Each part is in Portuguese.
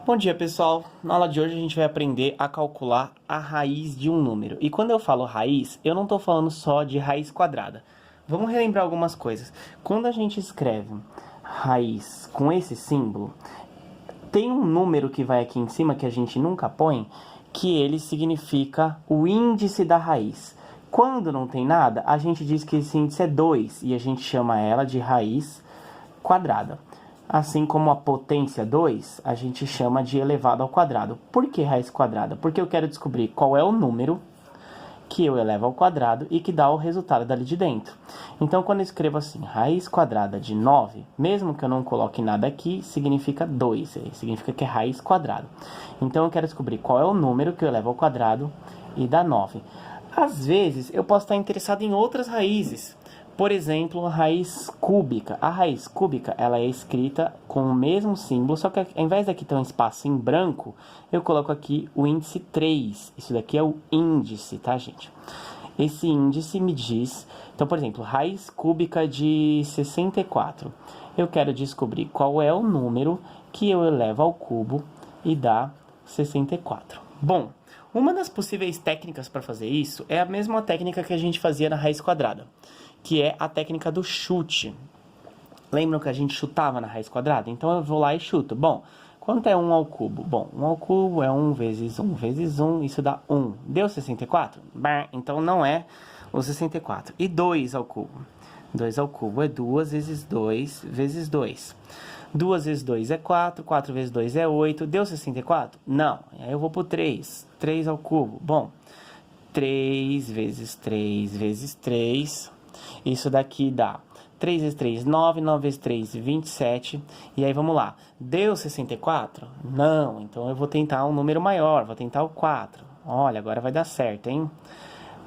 Bom dia, pessoal. Na aula de hoje a gente vai aprender a calcular a raiz de um número. E quando eu falo raiz, eu não estou falando só de raiz quadrada. Vamos relembrar algumas coisas. Quando a gente escreve raiz com esse símbolo, tem um número que vai aqui em cima que a gente nunca põe, que ele significa o índice da raiz. Quando não tem nada, a gente diz que esse índice é 2 e a gente chama ela de raiz quadrada. Assim como a potência 2, a gente chama de elevado ao quadrado. Por que raiz quadrada? Porque eu quero descobrir qual é o número que eu elevo ao quadrado e que dá o resultado dali de dentro. Então, quando eu escrevo assim, raiz quadrada de 9, mesmo que eu não coloque nada aqui, significa 2, significa que é raiz quadrada. Então, eu quero descobrir qual é o número que eu elevo ao quadrado e dá 9. Às vezes, eu posso estar interessado em outras raízes. Por exemplo, a raiz cúbica. A raiz cúbica, ela é escrita com o mesmo símbolo, só que ao invés daqui ter um espaço em branco, eu coloco aqui o índice 3. Isso daqui é o índice, tá, gente? Esse índice me diz... Então, por exemplo, raiz cúbica de 64. Eu quero descobrir qual é o número que eu elevo ao cubo e dá 64. Bom, uma das possíveis técnicas para fazer isso é a mesma técnica que a gente fazia na raiz quadrada, que é a técnica do chute. Lembram que a gente chutava na raiz quadrada? Então eu vou lá e chuto. Bom, quanto é 1 ao cubo? Bom, 1 ao cubo é 1 vezes 1 vezes 1, isso dá 1. Deu 64? Bah, então não é o 64. E 2 ao cubo? 2 ao cubo é 2 vezes 2 vezes 2. 2 vezes 2 é 4, 4 vezes 2 é 8. Deu 64? Não. Aí eu vou pro 3. 3 ao cubo. Bom, 3 vezes 3 vezes 3... Isso daqui dá 3 vezes 3, 9, 9 vezes 3, 27. E aí vamos lá. Deu 64? Não, então eu vou tentar um número maior, vou tentar o 4. Olha, agora vai dar certo, hein?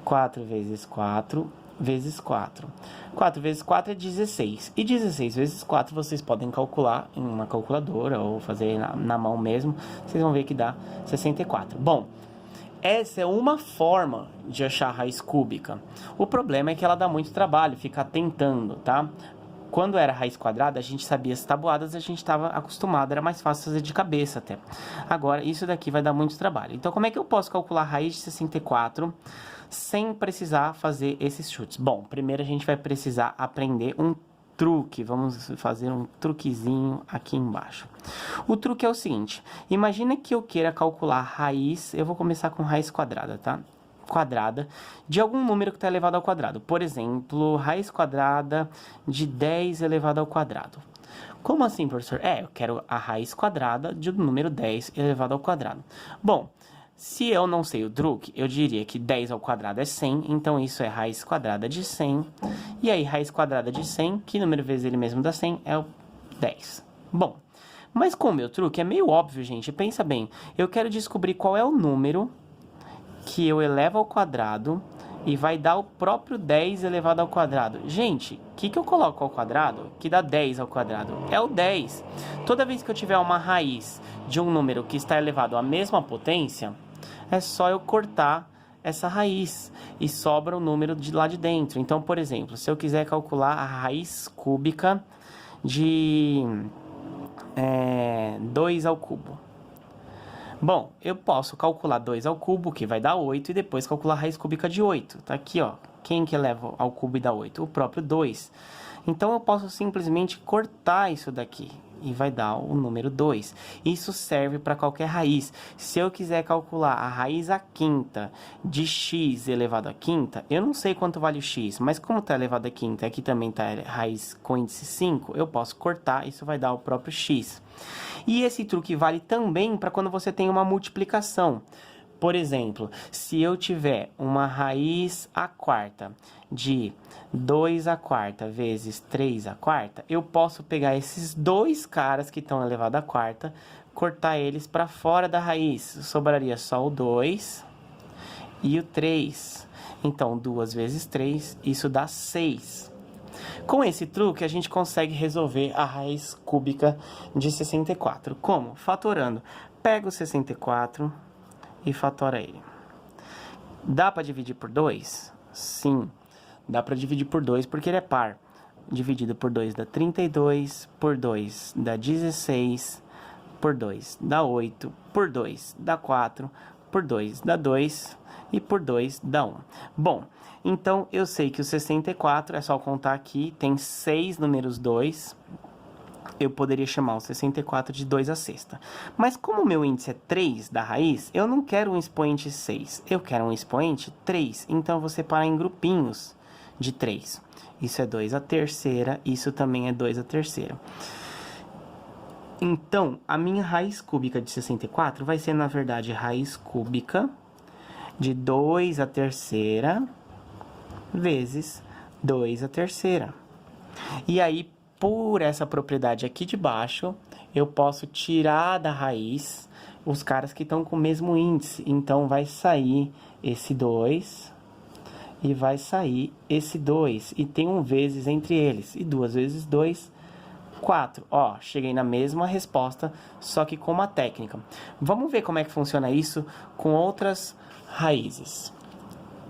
4 vezes 4 vezes 4. 4 vezes 4 é 16. E 16 vezes 4 vocês podem calcular em uma calculadora ou fazer na mão mesmo. Vocês vão ver que dá 64. Bom, essa é uma forma de achar a raiz cúbica. O problema é que ela dá muito trabalho, ficar tentando, tá? Quando era raiz quadrada, a gente sabia as tabuadas, a gente estava acostumado, era mais fácil fazer de cabeça até. Agora, isso daqui vai dar muito trabalho. Então, como é que eu posso calcular a raiz de 64 sem precisar fazer esses chutes? Bom, primeiro a gente vai precisar aprender um truque. Vamos fazer um truquezinho aqui embaixo. O truque é o seguinte, imagina que eu queira calcular a raiz, eu vou começar com raiz quadrada, tá? Quadrada de algum número que está elevado ao quadrado. Por exemplo, raiz quadrada de 10 elevado ao quadrado. Como assim, professor? Eu quero a raiz quadrada de um número 10 elevado ao quadrado. Bom, se eu não sei o truque, eu diria que 10 ao quadrado é 100, então isso é raiz quadrada de 100. E aí, raiz quadrada de 100, que número vezes ele mesmo dá 100, é o 10. Bom, mas com o meu truque é meio óbvio, gente. Pensa bem, eu quero descobrir qual é o número que eu elevo ao quadrado e vai dar o próprio 10 elevado ao quadrado. Gente, o que eu coloco ao quadrado que dá 10 ao quadrado? É o 10. Toda vez que eu tiver uma raiz de um número que está elevado à mesma potência, é só eu cortar essa raiz e sobra o número de lá de dentro. Então, por exemplo, se eu quiser calcular a raiz cúbica de 2 ao cubo. Bom, eu posso calcular 2 ao cubo, que vai dar 8, e depois calcular a raiz cúbica de 8. Tá aqui, ó. Quem que eleva ao cubo e dá 8? O próprio 2. Então, eu posso simplesmente cortar isso daqui e vai dar o número 2. Isso serve para qualquer raiz. Se eu quiser calcular a raiz à quinta de x elevado à quinta, eu não sei quanto vale o x, mas como está elevado à quinta, aqui também está raiz com índice 5, eu posso cortar, isso vai dar o próprio x. E esse truque vale também para quando você tem uma multiplicação. Por exemplo, se eu tiver uma raiz à quarta de 2 à quarta vezes 3 à quarta, eu posso pegar esses dois caras que estão elevados à quarta, cortar eles para fora da raiz. Sobraria só o 2 e o 3. Então, 2 vezes 3, isso dá 6. Com esse truque, a gente consegue resolver a raiz cúbica de 64. Como? Fatorando. Pega o 64 e fatora ele. Dá para dividir por 2? Sim, dá para dividir por 2 porque ele é par. Dividido por 2 dá 32, por 2 dá 16, por 2 dá 8, por 2 dá 4, por 2 dá 2 e por 2 dá 1. Bom, então eu sei que o 64, é só contar aqui, tem 6 números 2, eu poderia chamar o 64 de 2 à sexta. Mas como o meu índice é 3 da raiz, eu não quero um expoente 6, eu quero um expoente 3, então eu vou separar em grupinhos de 3. Isso é 2 à terceira, isso também é 2 à terceira. Então, a minha raiz cúbica de 64 vai ser, na verdade, raiz cúbica de 2 à terceira vezes 2 à terceira. E aí, por essa propriedade aqui de baixo, eu posso tirar da raiz os caras que estão com o mesmo índice. Então, vai sair esse 2 e vai sair esse 2. E tem um vezes entre eles. E 2 vezes 2, 4. Ó, cheguei na mesma resposta, só que com uma técnica. Vamos ver como é que funciona isso com outras raízes.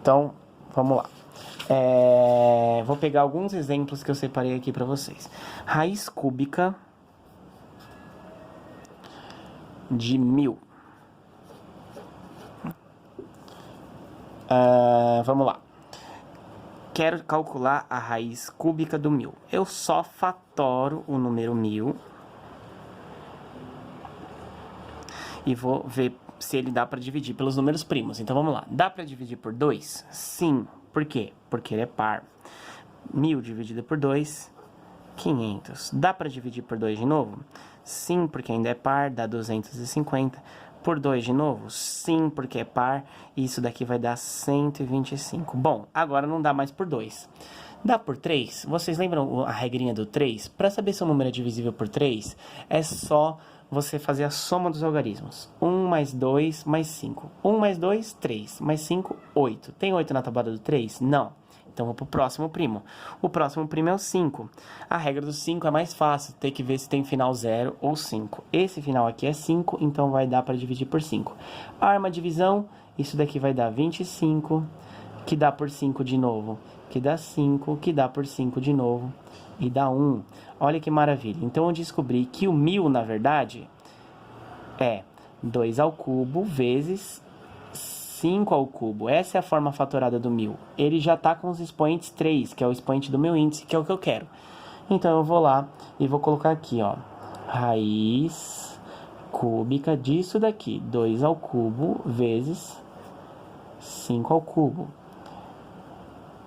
Então, vamos lá. Vou pegar alguns exemplos que eu separei aqui para vocês. Raiz cúbica de 1000. Vamos lá. Quero calcular a raiz cúbica do 1000. Eu só fatoro o número 1000 e vou ver se ele dá para dividir pelos números primos. Então, vamos lá. Dá para dividir por 2? Sim. Por quê? Porque ele é par. 1000 dividido por 2, 500. Dá para dividir por 2 de novo? Sim, porque ainda é par, dá 250. Por 2 de novo? Sim, porque é par. Isso daqui vai dar 125. Bom, agora não dá mais por 2. Dá por 3? Vocês lembram a regrinha do 3? Para saber se o número é divisível por 3, é só você fazer a soma dos algarismos. 1 mais 2 mais 5. 1 mais 2, 3. Mais 5, 8. Tem 8 na tabuada do 3? Não. Então, vou para o próximo primo. O próximo primo é o 5. A regra do 5 é mais fácil. Tem que ver se tem final 0 ou 5. Esse final aqui é 5, então vai dar para dividir por 5. Arma divisão, isso daqui vai dar 25, que dá por 5 de novo, que dá 5, que dá por 5 de novo, e dá 1. Olha que maravilha. Então, eu descobri que o 1000, na verdade, é 2 ao cubo vezes 5 ao cubo. Essa é a forma fatorada do 1000. Ele já está com os expoentes 3, que é o expoente do meu índice, que é o que eu quero. Então, eu vou lá e vou colocar aqui, ó, raiz cúbica disso daqui, 2 ao cubo vezes 5 ao cubo.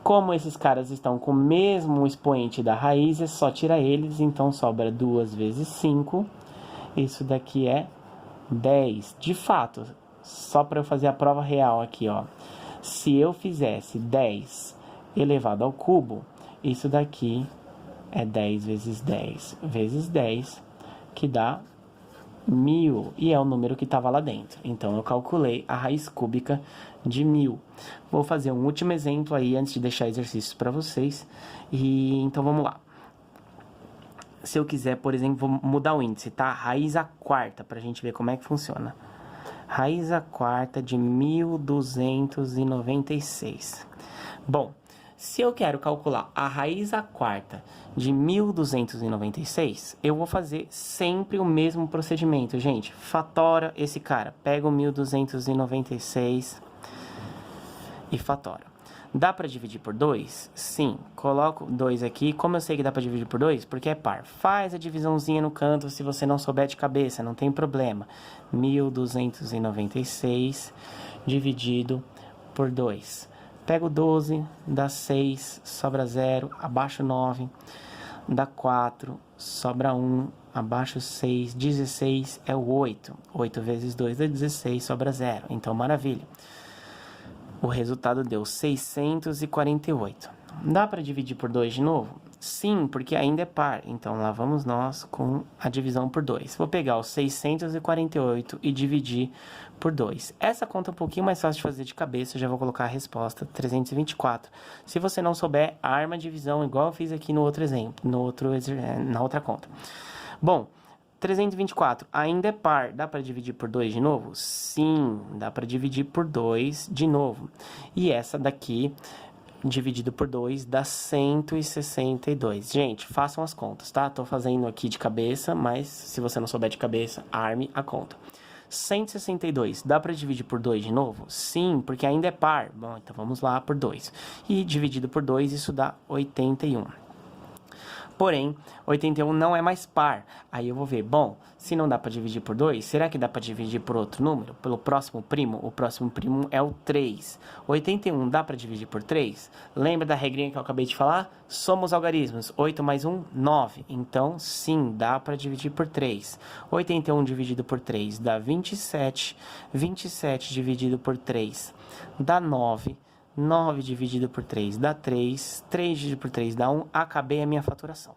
Como esses caras estão com o mesmo expoente da raiz, é só tirar eles, então sobra 2 vezes 5. Isso daqui é 10. De fato, só para eu fazer a prova real aqui, ó. Se eu fizesse 10 elevado ao cubo, isso daqui é 10 vezes 10 vezes 10, que dá 1000, e é o número que estava lá dentro. Então, eu calculei a raiz cúbica de 1000. Vou fazer um último exemplo aí, antes de deixar exercícios para vocês. Então, vamos lá. Se eu quiser, por exemplo, vou mudar o índice, tá? Raiz à quarta, para a gente ver como é que funciona. Raiz à quarta de 1296. Bom, se eu quero calcular a raiz à quarta de 1296, eu vou fazer sempre o mesmo procedimento, gente. Fatora esse cara. Pega o 1296 e fatora. Dá para dividir por 2? Sim. Coloco 2 aqui. Como eu sei que dá para dividir por 2? Porque é par. Faz a divisãozinha no canto se você não souber de cabeça, não tem problema. 1296 dividido por 2. Pego 12, dá 6, sobra 0, abaixo 9, dá 4, sobra 1, abaixo 6, 16 é o 8. 8 vezes 2 dá 16, sobra 0. Então, maravilha. O resultado deu 648. Dá para dividir por 2 de novo? Sim, porque ainda é par. Então, lá vamos nós com a divisão por 2. Vou pegar os 648 e dividir por 2. Essa conta é um pouquinho mais fácil de fazer de cabeça. Eu já vou colocar a resposta, 324. Se você não souber, arma a divisão, igual eu fiz aqui no outro exemplo, na outra conta. Bom, 324 ainda é par. Dá para dividir por 2 de novo? Sim, dá para dividir por 2 de novo. E essa daqui dividido por 2 dá 162. Gente, façam as contas, tá? Tô fazendo aqui de cabeça, mas se você não souber de cabeça, arme a conta. 162, dá para dividir por 2 de novo? Sim, porque ainda é par. Bom, então vamos lá por 2. E dividido por 2, isso dá 81. Porém, 81 não é mais par. Aí eu vou ver, bom, se não dá para dividir por 2, será que dá para dividir por outro número? Pelo próximo primo? O próximo primo é o 3. 81 dá para dividir por 3? Lembra da regrinha que eu acabei de falar? Somos algarismos. 8 mais 1, 9. Então, sim, dá para dividir por 3. 81 dividido por 3 dá 27. 27 dividido por 3 dá 9. 9 dividido por 3 dá 3, 3 dividido por 3 dá 1, acabei a minha faturação.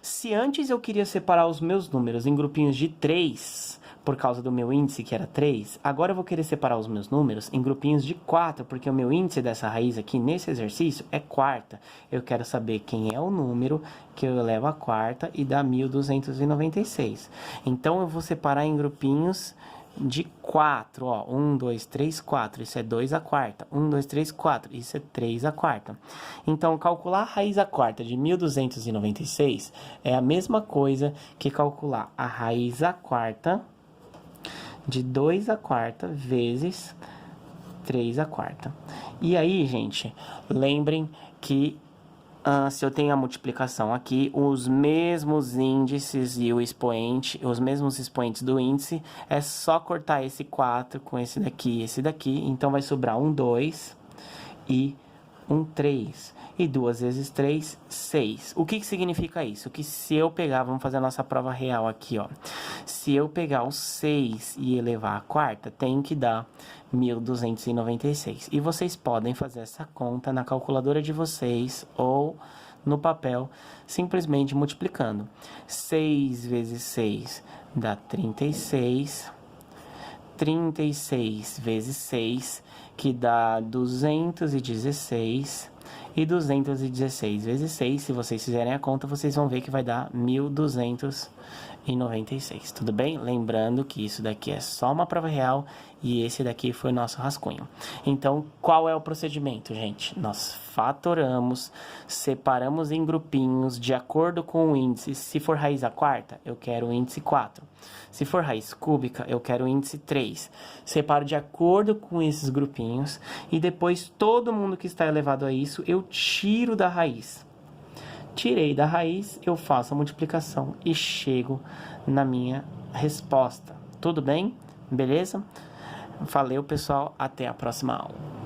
Se antes eu queria separar os meus números em grupinhos de 3, por causa do meu índice que era 3, agora eu vou querer separar os meus números em grupinhos de 4, porque o meu índice dessa raiz aqui nesse exercício é quarta. Eu quero saber quem é o número que eu elevo a quarta e dá 1.296. Então eu vou separar em grupinhos de 4, ó, 1, 2, 3, 4, isso é 2 a quarta, 1, 2, 3, 4, isso é 3 a quarta. Então, calcular a raiz a quarta de 1.296 é a mesma coisa que calcular a raiz a quarta de 2 a quarta vezes 3 a quarta. E aí, gente, lembrem que se eu tenho a multiplicação aqui, os mesmos índices e o expoente, os mesmos expoentes do índice, é só cortar esse 4 com esse daqui, então vai sobrar um 2 e um 3. E 2 vezes 3, 6. O que significa isso? Que se eu pegar, vamos fazer a nossa prova real aqui, ó. Se eu pegar o 6 e elevar a quarta, tem que dar 1.296. E vocês podem fazer essa conta na calculadora de vocês ou no papel, simplesmente multiplicando. 6 vezes 6 dá 36. 36 vezes 6, que dá 216. E 216 vezes 6, se vocês fizerem a conta, vocês vão ver que vai dar 1.296, tudo bem? Lembrando que isso daqui é só uma prova real e esse daqui foi o nosso rascunho. Então, qual é o procedimento, gente? Nós fatoramos, separamos em grupinhos de acordo com o índice. Se for raiz a quarta, eu quero o índice 4. Se for raiz cúbica, eu quero o índice 3. Separo de acordo com esses grupinhos e depois todo mundo que está elevado a isso, eu tiro da raiz. Tirei da raiz, eu faço a multiplicação e chego na minha resposta. Tudo bem? Beleza? Valeu, pessoal. Até a próxima aula.